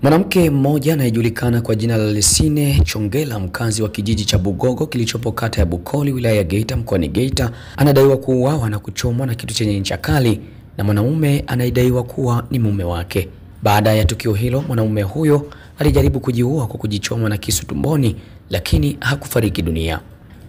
Mwanamke mmoja anayejulikana kwa jina la Lesine Chongela, mkazi wa kijiji cha Bugogo kilichopo kata ya Bukoli wilaya ya Geita mkoani Geita, anadaiwa kuuawa na kuchomwa na kitu chenye ncha kali na mwanaume anayedaiwa kuwa ni mume wake. Baada ya tukio hilo, mwanaume huyo alijaribu kujiua kwa kujichoma na kisu tumboni, lakini hakufariki dunia.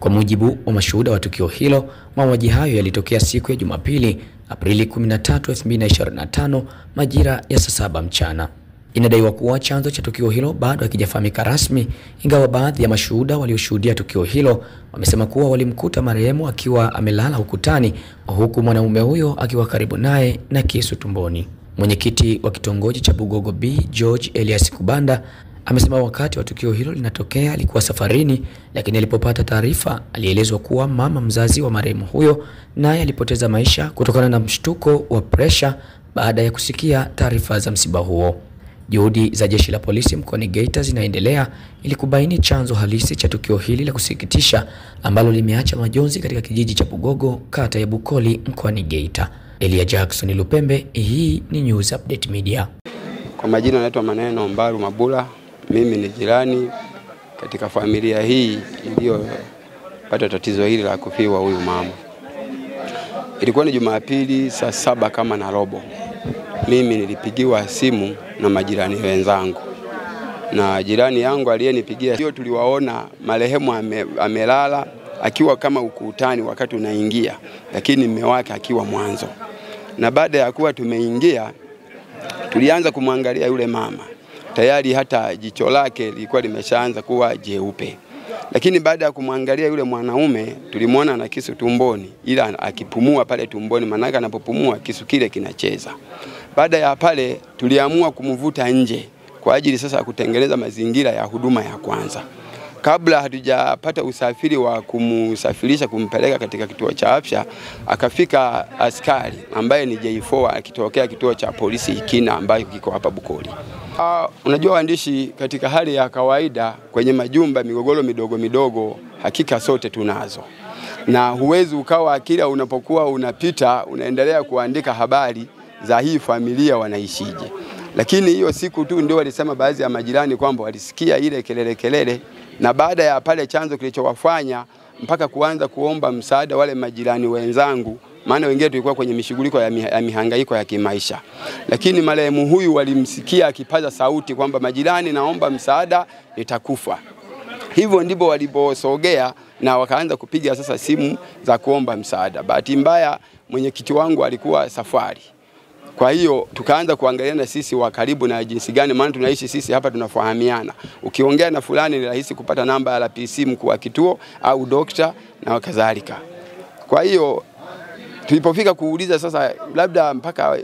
Kwa mujibu wa mashuhuda wa tukio hilo, mauaji hayo yalitokea siku ya Jumapili, Aprili 13, 2025 majira ya saa 7 mchana. Inadaiwa kuwa chanzo cha tukio hilo bado hakijafahamika rasmi, ingawa baadhi ya mashuhuda walioshuhudia tukio hilo wamesema kuwa walimkuta marehemu akiwa amelala ukutani, huku mwanaume huyo akiwa karibu naye na kisu tumboni. Mwenyekiti wa kitongoji cha Bugogo B, George Elias Kubanda, amesema wakati wa tukio hilo linatokea alikuwa safarini, lakini alipopata taarifa alielezwa kuwa mama mzazi wa marehemu huyo naye alipoteza maisha kutokana na mshtuko wa presha baada ya kusikia taarifa za msiba huo. Juhudi za jeshi la polisi mkoani Geita zinaendelea ili kubaini chanzo halisi cha tukio hili la kusikitisha ambalo limeacha majonzi katika kijiji cha Bugogo, kata ya Bukoli mkoani Geita. Elia Jackson Lupembe, hii ni News Update Media. Kwa majina naitwa Maneno Mbaru Mabula. Mimi ni jirani katika familia hii iliyopata tatizo hili la kufiwa huyu mama. Ilikuwa ni Jumapili saa 7 kama na robo. Mimi nilipigiwa simu na majirani wenzangu. Na jirani yangu aliyenipigia hiyo, tuliwaona marehemu amelala akiwa kama ukutani wakati unaingia, lakini mume wake akiwa mwanzo. Na baada ya kuwa tumeingia, tulianza kumwangalia yule mama. Tayari hata jicho lake lilikuwa limeshaanza kuwa jeupe. Lakini baada ya kumwangalia yule mwanaume, tulimwona na kisu tumboni, ila akipumua pale tumboni, manaka anapopumua kisu kile kinacheza. Baada ya pale tuliamua kumvuta nje kwa ajili sasa kutengeneza mazingira ya huduma ya kwanza. Kabla hatujapata usafiri wa kumsafirisha kumpeleka katika kituo cha afya, akafika askari ambaye ni J4 akitokea kituo cha polisi Ikina ambayo kiko hapa Bukoli. Unajua waandishi, katika hali ya kawaida kwenye majumba migogoro midogo midogo hakika sote tunazo. Na huwezi ukawa kila unapokuwa unapita unaendelea kuandika habari za hii familia wanaishije. Lakini hiyo siku tu ndio walisema baadhi ya majirani kwamba walisikia ile kelele, na baada ya pale chanzo kilichowafanya mpaka kuanza kuomba msaada wale majirani wenzangu, maana wengine tulikuwa kwenye mishughuliko ya mihangaiko ya kimaisha. Lakini marehemu huyu walimsikia akipaza sauti kwamba majirani, naomba msaada, nitakufa. Hivyo ndipo waliposogea na wakaanza kupiga sasa simu za kuomba msaada. Bahati mbaya mwenyekiti wangu alikuwa safari. Kwa hiyo tukaanza kuangaliana sisi wa karibu na jinsi gani, maana tunaishi sisi hapa tunafahamiana. Ukiongea na fulani ni rahisi kupata namba ya RPC mkuu wa kituo au dokta na kadhalika. Kwa hiyo tulipofika kuuliza sasa labda mpaka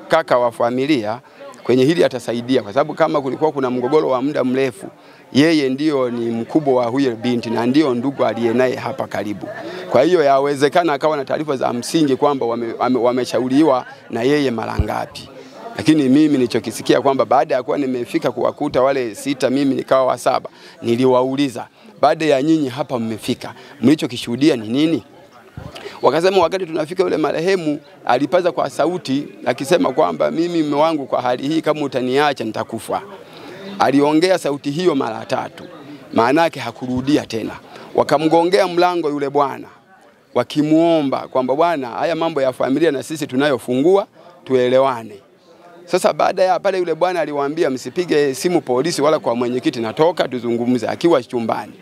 kaka wa familia kwenye hili atasaidia, kwa sababu kama kulikuwa kuna mgogoro wa muda mrefu, yeye ndio ni mkubwa wa huyo binti na ndio ndugu aliyenaye hapa karibu. Kwa hiyo yawezekana akawa na taarifa za msingi kwamba wameshauriwa na yeye mara ngapi. Lakini mimi nilichokisikia kwamba baada ya kuwa nimefika kuwakuta wale 6, mimi nikawa wa 7, niliwauliza, baada ya nyinyi hapa mmefika, mlichokishuhudia ni nini? Wakasema wakati tunafika yule marehemu alipaza kwa sauti akisema kwamba mimi mume wangu kwa hali hii kama utaniacha nitakufa. Aliongea sauti hiyo mara 3. Maana yake hakurudia tena. Wakamgongea mlango yule bwana, wakimuomba kwamba bwana, haya mambo ya familia na sisi tunayofungua tuelewane. Sasa baada ya pale yule bwana aliwaambia msipige simu polisi wala kwa mwenyekiti, natoka tuzungumze, akiwa chumbani.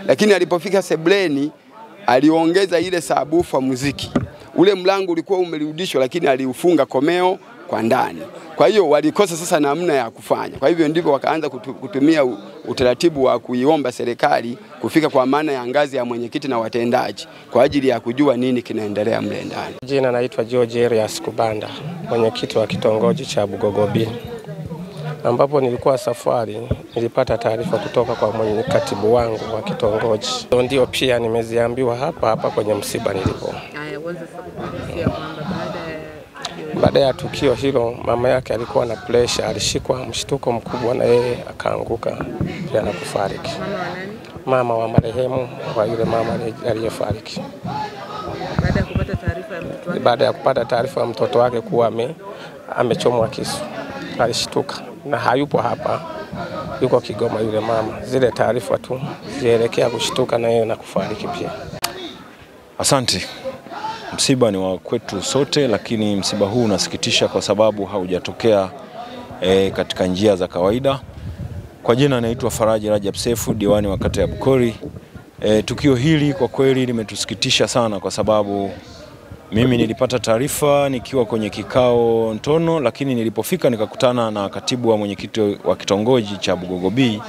Lakini alipofika sebleni aliongeza ile sabufa muziki. Ule mlango ulikuwa umerudishwa, lakini aliufunga komeo kwa ndani. Kwa hiyo walikosa sasa namna ya kufanya. Kwa hivyo ndivyo wakaanza kutumia utaratibu wa kuiomba serikali kufika kwa maana ya ngazi ya mwenyekiti na watendaji kwa ajili ya kujua nini kinaendelea mle ndani. Jina naitwa George Elias Kubanda, mwenyekiti wa kitongoji cha Bugogo B. Ambapo nilikuwa safari, nilipata taarifa kutoka kwa mwenyekatibu wangu wa kitongoji. Ndio pia nimeziambiwa hapa kwenye msiba nilipo. Baada ya tukio hilo, mama yake alikuwa na pressure, alishikwa mshtuko mkubwa na yeye akaanguka pia na kufariki. Mama wa marehemu, wa yule mama aliyefariki. Baada ya kupata taarifa ya mtoto wake kuwa amechomwa kisu, alishtuka. na hayupo hapa, yuko Kigoma yule mama. Zile taarifa tu zielekea kushtuka na yeye na kufariki pia. Asante. Msiba ni wa kwetu sote, lakini msiba huu unasikitisha kwa sababu haujatokea katika njia za kawaida. Kwa jina naitwa Faraji Rajab Sefu, diwani wa kata ya Bukoli. Tukio hili kwa kweli limetusikitisha sana kwa sababu mimi nilipata taarifa nikiwa kwenye kikao Ntono, lakini nilipofika nikakutana na katibu wa mwenyekiti wa kitongoji cha Bugogo B.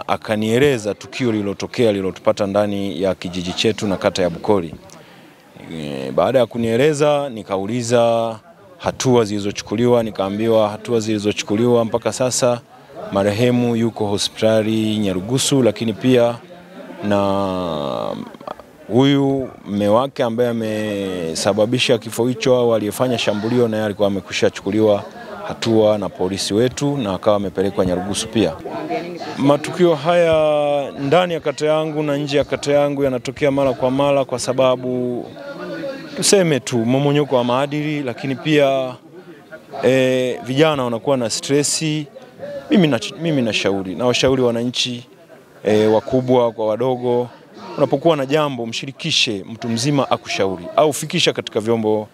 Akanieleza tukio lililotokea lililotupata ndani ya kijiji chetu na kata ya Bukoli. Baada ya kunieleza nikauliza hatua zilizochukuliwa, nikaambiwa hatua zilizochukuliwa mpaka sasa marehemu yuko hospitali Nyarugusu, lakini pia na huyu mume wake ambaye amesababisha kifo hicho au aliyefanya shambulio naye alikuwa amekwishachukuliwa hatua na polisi wetu na akawa amepelekwa Nyarugusu pia. Matukio haya ndani ya kata yangu na nje ya kata yangu yanatokea mara kwa mara kwa sababu tuseme tu mmomonyoko wa maadili, lakini pia vijana wanakuwa na stressi. Mimi na washauri wananchi wakubwa kwa wadogo, unapokuwa na jambo mshirikishe mtu mzima akushauri au fikisha katika vyombo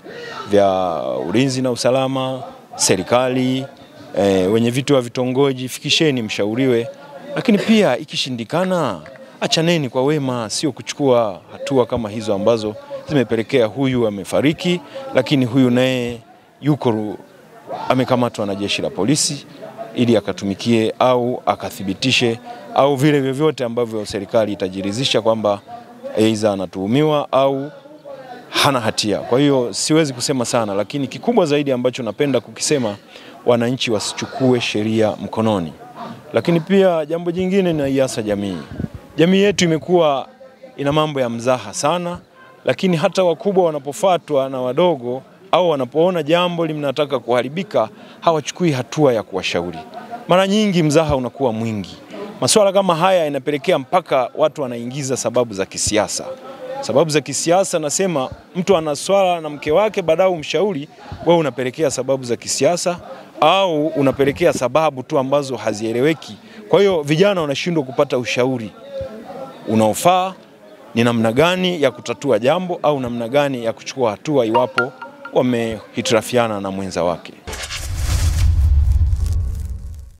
vya ulinzi na usalama, serikali, wenye vitu wa vitongoji, fikisheni mshauriwe. Lakini pia ikishindikana achaneni kwa wema, sio kuchukua hatua kama hizo ambazo zimepelekea huyu amefariki, lakini huyu naye yuko amekamatwa na jeshi la polisi ili akatumikie au akathibitishe au vile vyovyote ambavyo serikali itajiridhisha kwamba aidha anatuhumiwa au hana hatia. Kwa hiyo siwezi kusema sana, lakini kikubwa zaidi ambacho napenda kukisema, wananchi wasichukue sheria mkononi. Lakini pia jambo jingine na iasa jamii. Jamii yetu imekuwa ina mambo ya mzaha sana, lakini hata wakubwa wanapofuatwa na wadogo au wanapoona jambo linataka kuharibika hawachukui hatua ya kuwashauri. Mara nyingi mzaha unakuwa mwingi. Masuala kama haya yanapelekea mpaka watu wanaingiza sababu za kisiasa. Sababu za kisiasa, nasema mtu ana swala na mke wake baadaye umshauri, wewe unapelekea sababu za kisiasa au unapelekea sababu tu ambazo hazieleweki. Kwa hiyo vijana wanashindwa kupata ushauri unaofaa, ni namna gani ya kutatua jambo au namna gani ya kuchukua hatua iwapo wamehitirafiana na mwenza wake.